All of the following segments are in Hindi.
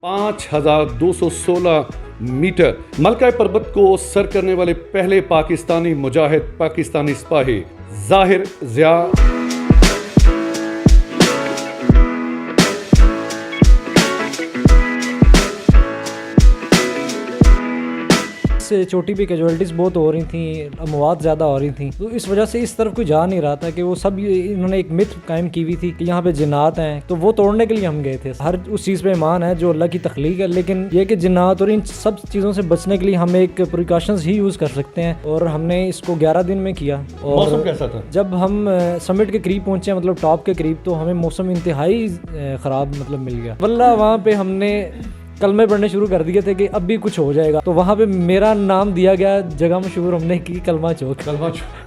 5216 मीटर मलका पर्वत को सर करने वाले पहले पाकिस्तानी मुजाहिद पाकिस्तानी सिपाही जाहिर ज़िया से चोटी पे कैजुअलिटीज़ बहुत हो रही थी, अमवात ज़्यादा हो रही थी, तो इस वजह से इस तरफ कोई जा नहीं रहा था कि वो सब इन्होंने एक मिथ कायम की हुई थी कि यहाँ पे जिन्नात हैं, तो वो तोड़ने के लिए हम गए थे। हर उस चीज़ पे ईमान है जो अल्लाह की तख्लीक है, लेकिन ये कि जिन्नात और इन सब चीज़ों से बचने के लिए हम एक प्रिकॉशंस ही यूज़ कर सकते हैं, और हमने इसको 11 दिन में किया। और मौसम कैसा था? जब हम समिट के करीब पहुँचे, मतलब टॉप के करीब, तो हमें मौसम इंतहाई ख़राब मतलब मिल गया। वल्लाह वहाँ पे हमने कलमे पढ़ने शुरू कर दिए थे कि अब भी कुछ हो जाएगा, तो वहाँ पे मेरा नाम दिया गया, जगह मशहूर हमने की कलमा चौक।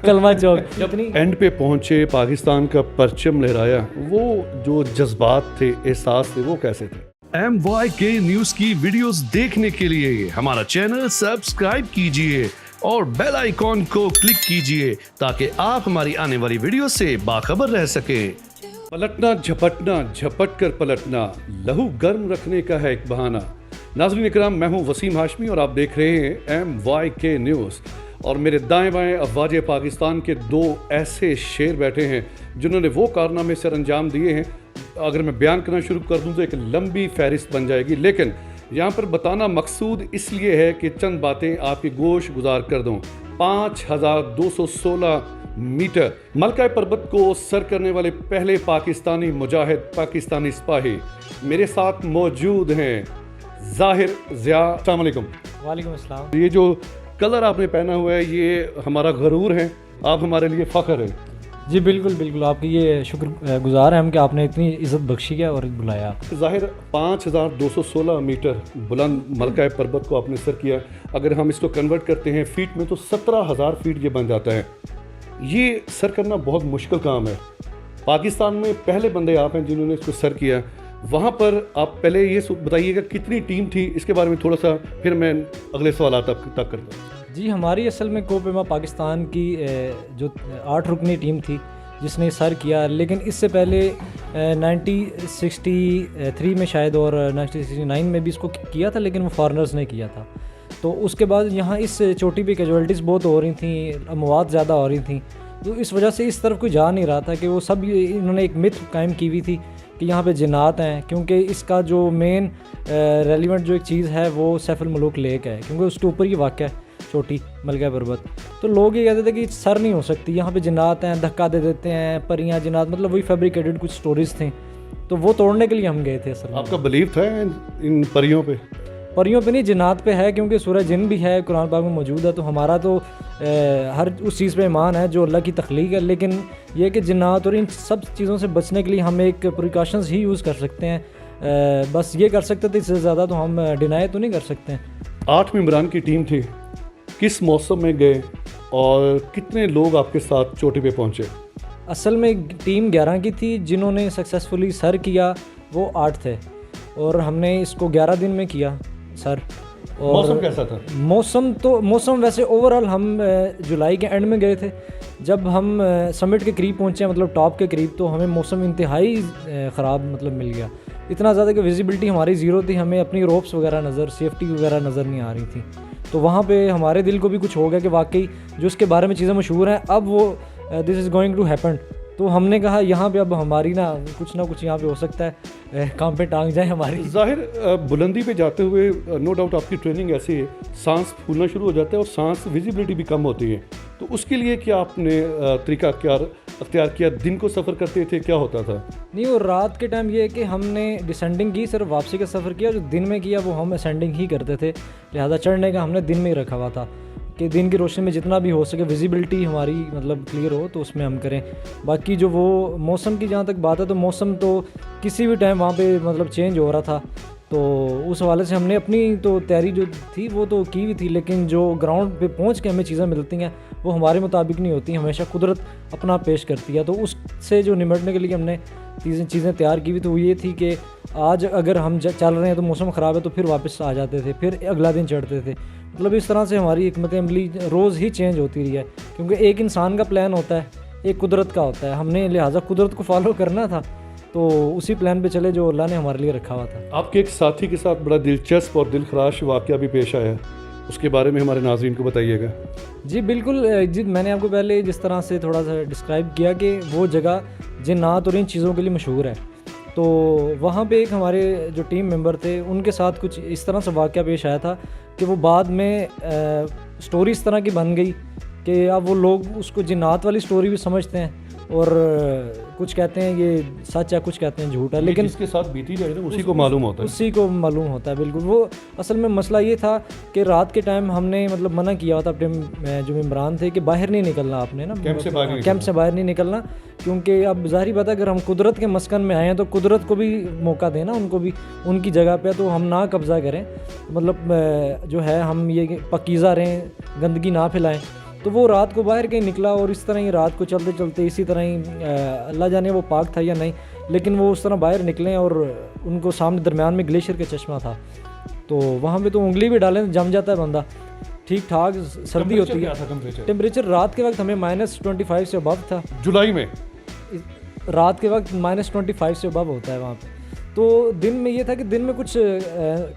कलमा चौक। जब एंड पे पहुंचे, पाकिस्तान का परचम लहराया, वो जो जज्बात थे, एहसास थे, वो कैसे थे? MYK न्यूज की वीडियोस देखने के लिए हमारा चैनल सब्सक्राइब कीजिए और बेल आइकॉन को क्लिक कीजिए ताकि आप हमारी आने वाली वीडियो से बाखबर रह सकें। पलटना झपटना, झपट कर पलटना, लहू गर्म रखने का है एक बहाना। नाज़रीन इकराम, मैं हूं वसीम हाशमी और आप देख रहे हैं MYK न्यूज़। और मेरे दाएं बाएं अफवाज पाकिस्तान के दो ऐसे शेर बैठे हैं जिन्होंने वो कारनामे सर अंजाम दिए हैं, अगर मैं बयान करना शुरू कर दूं तो एक लंबी फहरिस्त बन जाएगी, लेकिन यहाँ पर बताना मकसूद इसलिए है कि चंद बातें आपकी गोश गुजार कर दूँ। 5216 मीटर मलका पर्वत को सर करने वाले पहले पाकिस्तानी मुजाहिद पाकिस्तानी सिपाही मेरे साथ मौजूद हैं जाहिर ज़िया। अस्सलाम वालेकुम। वालेकुम अस्सलाम। ये जो कलर आपने पहना हुआ है, ये हमारा गरूर है, आप हमारे लिए फ़ख्र है। जी बिल्कुल बिल्कुल, आपकी ये शुक्र गुजार है हम कि आपने इतनी इज़्ज़त बख्शी है और बुलाया। ज़ाहिर 5216 मीटर बुलंद मलका पर्वत को आपने सर किया। अगर हम इसको कन्वर्ट करते हैं फीट में तो 17,000 फीट ये बन जाता है। ये सर करना बहुत मुश्किल काम है। पाकिस्तान में पहले बंदे आप हैं जिन्होंने इसको सर किया। वहाँ पर आप पहले ये बताइएगा कितनी टीम थी, इसके बारे में थोड़ा सा, फिर मैं अगले सवाल तक करता हूँ। जी, हमारी असल में कोपेमा पाकिस्तान की जो 8 रुकनी टीम थी जिसने सर किया, लेकिन इससे पहले 1963 में शायद और 1969 में भी इसको किया था, लेकिन वो फॉरेनर्स ने किया था। तो उसके बाद यहाँ इस चोटी पे कैजुअलिटीज़ बहुत हो रही थी, अमवात ज़्यादा हो रही थी, तो इस वजह से इस तरफ कोई जा नहीं रहा था कि वो सब इन्होंने एक मिथ कायम की हुई थी कि यहाँ पे जिन्नात हैं, क्योंकि इसका जो मेन रेलिवेंट जो एक चीज़ है वो सैफुल मलूक लेक है, क्योंकि उसके ऊपर ही वाक़ है छोटी मलका पर्वत। तो लोग ये कहते थे कि सर नहीं हो सकती, यहाँ पे जिन्नात हैं, धक्का दे देते हैं, परियाँ जिन्नात, मतलब वही फैब्रिकेटेड कुछ स्टोरीज थी, तो वो तोड़ने के लिए हम गए थे। असल में आपका बिलीव था इन परियों पे? परियों पे नहीं, जिन्नात पे है, क्योंकि सूरह जिन भी है कुरान पाक में मौजूद है, तो हमारा तो हर उस चीज़ पे ईमान है जो अल्लाह की तख्लीक है, लेकिन ये कि जिन्नात और इन सब चीज़ों से बचने के लिए हम एक प्रिकॉशंस ही यूज़ कर सकते हैं, बस ये कर सकते थे, इससे ज़्यादा तो हम डिनाई तो नहीं कर सकते। 8 मेंबरान की टीम थी, किस मौसम में गए और कितने लोग आपके साथ चोटी पे पहुँचे? असल में टीम 11 की थी, जिन्होंने सक्सेसफुली सर किया वो 8 थे, और हमने इसको 11 दिन में किया सर। और मौसम कैसा था? मौसम वैसे ओवरऑल हम जुलाई के एंड में गए थे। जब हम समिट के करीब पहुँचे, मतलब टॉप के करीब, तो हमें मौसम इंतहाई ख़राब मतलब मिल गया, इतना ज़्यादा कि विजिबिलिटी हमारी ज़ीरो थी, हमें अपनी रोप्स वगैरह सेफ्टी वगैरह नज़र नहीं आ रही थी। तो वहाँ पे हमारे दिल को भी कुछ हो गया कि वाकई जो उसके बारे में चीज़ें मशहूर हैं, अब वो this is going to happen. तो हमने कहा यहाँ पे अब हमारी ना कुछ यहाँ पे हो सकता है, काम पे टांग जाए हमारी। जाहिर बुलंदी पे जाते हुए नो डाउट आपकी ट्रेनिंग ऐसी है, सांस फूलना शुरू हो जाता है और सांस विजिबिलिटी भी कम होती है, तो उसके लिए क्या आपने तरीका क्या अख्तियार किया? दिन को सफ़र करते थे, क्या होता था? नहीं, और रात के टाइम ये है कि हमने डिसेंडिंग की, सिर्फ वापसी का सफ़र किया, जो दिन में किया वो हम असेंडिंग ही करते थे, लिहाजा चढ़ने का हमने दिन में ही रखा हुआ था कि दिन की रोशनी में जितना भी हो सके विजिबिलिटी हमारी मतलब क्लियर हो, तो उसमें हम करें। बाकी जो वो मौसम की जहाँ तक बात है, तो मौसम तो किसी भी टाइम वहाँ पे मतलब चेंज हो रहा था, तो उस हवाले से हमने अपनी तो तैयारी जो थी वो तो की हुई थी, लेकिन जो ग्राउंड पे पहुँच के हमें चीज़ें मिलती हैं वो हमारे मुताबिक नहीं होती, हमेशा कुदरत अपना पेश करती है। तो उससे जो निपटने के लिए हमने चीज़ें तैयार की हुई, तो वो ये थी कि आज अगर हम चल रहे हैं तो मौसम ख़राब है, तो फिर वापस आ जाते थे, फिर अगला दिन चढ़ते थे। मतलब इस तरह से हमारी हिकमत अमली रोज़ ही चेंज होती रही है, क्योंकि एक इंसान का प्लान होता है, एक कुदरत का होता है, हमने लिहाजा कुदरत को फॉलो करना था, तो तो उसी प्लान पे चले जो अल्लाह ने हमारे लिए रखा हुआ था। आपके एक साथी के साथ बड़ा दिलचस्प और दिलखराश वाक़या भी पेश आया, उसके बारे में हमारे नाज़रीन को बताइएगा। जी बिल्कुल जी, मैंने आपको पहले जिस तरह से थोड़ा सा डिस्क्राइब किया कि वो जगह जिन्नात और इन चीज़ों के लिए मशहूर है, तो वहाँ पे एक हमारे जो टीम मेंबर थे उनके साथ कुछ इस तरह से वाक़या पेश आया था कि वो बाद में स्टोरी इस तरह की बन गई कि अब वो लोग उसको जिन्नात वाली स्टोरी भी समझते हैं और कुछ कहते हैं ये सच है, कुछ कहते हैं झूठ है, लेकिन जिसके साथ बीती जाए ना उसी को मालूम होता है। उसी को मालूम होता है बिल्कुल। वो असल में मसला ये था कि रात के टाइम हमने मतलब मना किया हुआ था अपने जो मेम्बरान थे कि बाहर नहीं निकलना आपने ना, कैंप से बाहर नहीं निकलना, क्योंकि अब ज़ाहिर बात है अगर हम कुदरत के मस्कन में आए हैं तो कुदरत को भी मौका देना, उनको भी उनकी जगह पे, तो हम ना कब्ज़ा करें, मतलब जो है हम ये पकीज़ा रहें, गंदगी ना फैलाएं। तो वो रात को बाहर कहीं निकला और इस तरह ही रात को चलते चलते इसी तरह ही अल्लाह जाने वो पाक था या नहीं, लेकिन वो उस तरह बाहर निकले और उनको सामने दरमियान में ग्लेशियर का चश्मा था, तो वहाँ पे तो उंगली भी डालें जम जाता है बंदा। ठीक ठाक सर्दी होती है। टेम्परेचर रात के वक्त हमें -25 से अबव था। जुलाई में रात के वक्त -25 से अबव होता है वहाँ पे। तो दिन में ये था कि दिन में कुछ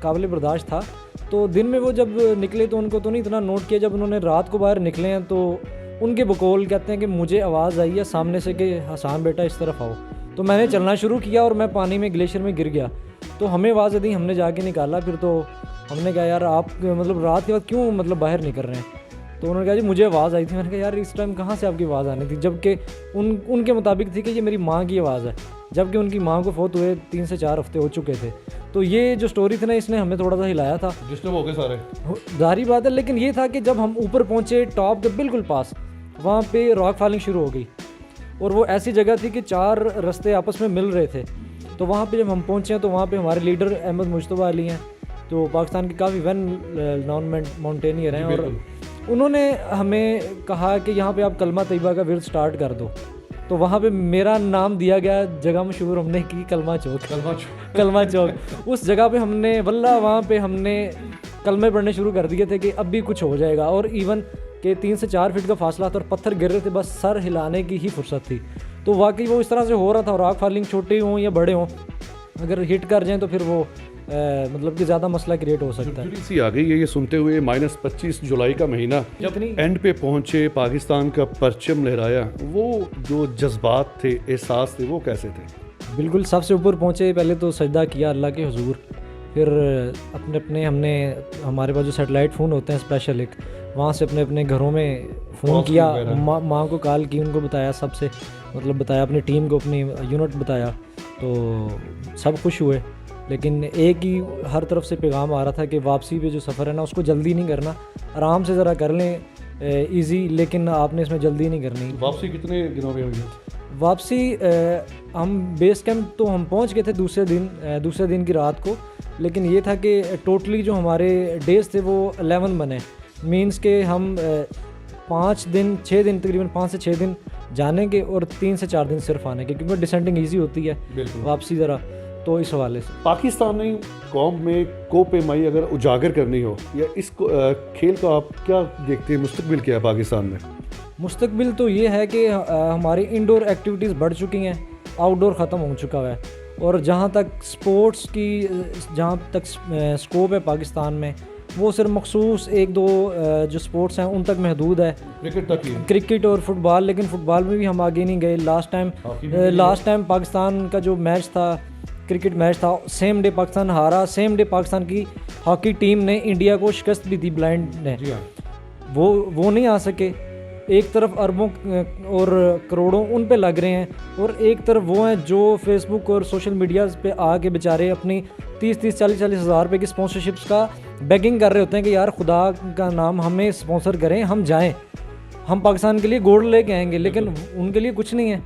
काबिल बर्दाश्त था, तो दिन में वो जब निकले तो उनको तो नहीं इतना नोट किया, जब उन्होंने रात को बाहर निकले हैं तो उनके बकौल कहते हैं कि मुझे आवाज़ आई है सामने से कि हसान बेटा इस तरफ आओ, तो मैंने चलना शुरू किया और मैं पानी में ग्लेशियर में गिर गया। तो हमें आवाज़ दी, हमने जाके निकाला, फिर तो हमने कहा यार आप मतलब रात के वक्त क्यों मतलब बाहर नहीं कर रहे हैं, तो उन्होंने कहा जी मुझे आवाज़ आई थी। मैंने कहा यार इस टाइम कहाँ से आपकी आवाज़ आनी थी, जबकि उनके मुताबिक थी कि ये मेरी माँ की आवाज़ है, जबकि उनकी माँ को फौत हुए 3 से 4 हफ्ते हो चुके थे। तो ये जो स्टोरी थी ना, इसने हमें थोड़ा सा हिलाया था, डिस्टर्ब हो गए सारे, जाहिर बात है। लेकिन ये था कि जब हम ऊपर पहुँचे टॉप के बिल्कुल पास, वहाँ पे रॉक फॉलिंग शुरू हो गई और वो ऐसी जगह थी कि 4 रास्ते आपस में मिल रहे थे। तो वहाँ पे जब हम पहुँचे तो वहाँ पे हमारे लीडर अहमद मुश्तबा अली हैं, जो पाकिस्तान के काफ़ी वेल नॉन माउंटेनियर हैं, और उन्होंने हमें कहा कि यहाँ पे आप कलमा तैयबा का विर्द स्टार्ट कर दो। तो वहाँ पे मेरा नाम दिया गया, जगह मशहूर हमने की कलमा चौक। उस जगह पे हमने वल्लाह वहाँ पे हमने कलमे पढ़ने शुरू कर दिए थे कि अब भी कुछ हो जाएगा, और इवन कि 3 से 4 फीट का फासला था और पत्थर गिर रहे थे, बस सर हिलाने की ही फुर्सत थी। तो वाकई वो इस तरह से हो रहा था, रॉक फॉलिंग छोटे हों या बड़े हों, अगर हिट कर जाएँ तो फिर वो मतलब कि ज़्यादा मसला क्रिएट हो सकता है। सी आ गई है ये सुनते हुए। -25 जुलाई का महीना जब एंड पे पहुंचे, पाकिस्तान का परचम लहराया, वो जो जज्बात थे, एहसास थे, वो कैसे थे? बिल्कुल सबसे ऊपर पहुंचे, पहले तो सजदा किया अल्लाह के हुजूर, फिर अपने हमने हमारे पास जो सैटेलाइट फ़ोन होते हैं स्पेशल एक, वहाँ से अपने घरों में फ़ोन किया, माँ को कॉल की, उनको बताया, सबसे मतलब बताया, अपनी टीम को अपनी यूनिट बताया, तो सब खुश हुए। लेकिन एक ही हर तरफ से पैगाम आ रहा था कि वापसी पे जो सफ़र है ना, उसको जल्दी नहीं करना, आराम से ज़रा कर लें इजी, लेकिन आपने इसमें जल्दी नहीं करनी। वापसी कितने दिनों में हुई? वापसी हम बेस कैंप तो हम पहुंच गए थे दूसरे दिन की रात को, लेकिन ये था कि टोटली जो हमारे डेज़ थे वो 11 बने, मींस के हम 5 दिन 6 दिन तकरीबन 5 से 6 दिन जाने के और 3 से 4 दिन सिर्फ आने के, क्योंकि डिसेंडिंग ईजी होती है वापसी ज़रा, तो इस हवाले से पाकिस्तानी कौम में कोपेमाई अगर उजागर करनी हो, या इस खेल को आप क्या देखते हैं, मुस्तकबिल क्या है पाकिस्तान में? मुस्तकबिल तो ये है कि हमारी इंडोर एक्टिविटीज़ बढ़ चुकी हैं, आउटडोर ख़त्म हो चुका है, और जहाँ तक स्पोर्ट्स की जहाँ तक स्कोप है पाकिस्तान में, वो सिर्फ मखसूस 1-2 जो स्पोर्ट्स हैं उन तक महदूद है, क्रिकेट और फुटबॉल। लेकिन फुटबॉल में भी हम आगे नहीं गए। लास्ट टाइम पाकिस्तान का जो मैच था, क्रिकेट मैच था, सेम डे पाकिस्तान हारा, सेम डे पाकिस्तान की हॉकी टीम ने इंडिया को शिकस्त भी दी ब्लाइंड ने, वो नहीं आ सके। एक तरफ अरबों और करोड़ों उन पे लग रहे हैं, और एक तरफ वो हैं जो फेसबुक और सोशल मीडिया पे आके बेचारे अपनी 30-30, 40-40 हज़ार रुपये की स्पॉन्सरशिप्स का बेगिंग कर रहे होते हैं कि यार खुदा का नाम हमें स्पॉन्सर करें, हम जाएं, हम पाकिस्तान के लिए गोल्ड लेके आएंगे। लेकिन उनके लिए कुछ नहीं है,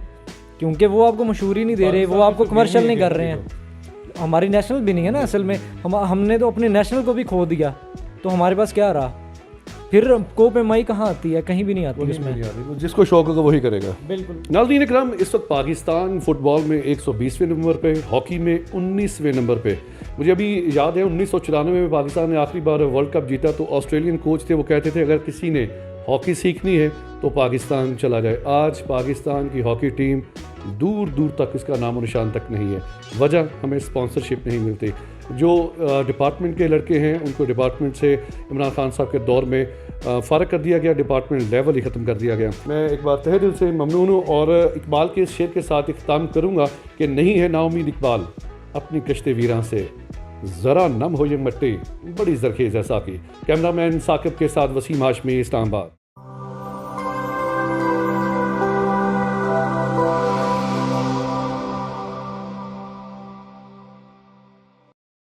क्योंकि वो आपको मशहूरी नहीं दे रहे, वो आपको कमर्शियल नहीं कर रहे हैं। हमारी नेशनल भी नहीं है ना असल में, हमने तो अपने नेशनल को भी खो दिया, तो हमारे पास क्या रहा? फिर कोपेमाई कहाँ आती है? कहीं भी नहीं आती इसमें। जिसको शौक होगा वही करेगा। बिल्कुल। नाज़रीन इकराम, इस वक्त पाकिस्तान फुटबॉल में 120वें नंबर पे, हॉकी में 19वें नंबर पे। मुझे अभी याद है 1994 में पाकिस्तान ने आखिरी बार वर्ल्ड कप जीता, तो ऑस्ट्रेलियन कोच थे, वो कहते थे अगर किसी ने हॉकी सीखनी है तो पाकिस्तान चला जाए। आज पाकिस्तान की हॉकी टीम दूर दूर तक इसका नामो निशान तक नहीं है। वजह हमें स्पॉन्सरशिप नहीं मिलती। जो डिपार्टमेंट के लड़के हैं उनको डिपार्टमेंट से इमरान खान साहब के दौर में फ़ारग कर दिया गया, डिपार्टमेंट लेवल ही ख़त्म कर दिया गया। मैं एक बार तहे दिल से ममनून हूँ और इकबाल के इस शेर के साथ इख्तिताम करूँगा कि नहीं है नाउमीद इकबाल अपनी कश्ते वीरां से, ज़रा नम हो ये मट्टी बड़ी जरखेज़ है साकी। कैमरामैन साकिब के साथ वसीम हाशमी, इस्लामाबाद।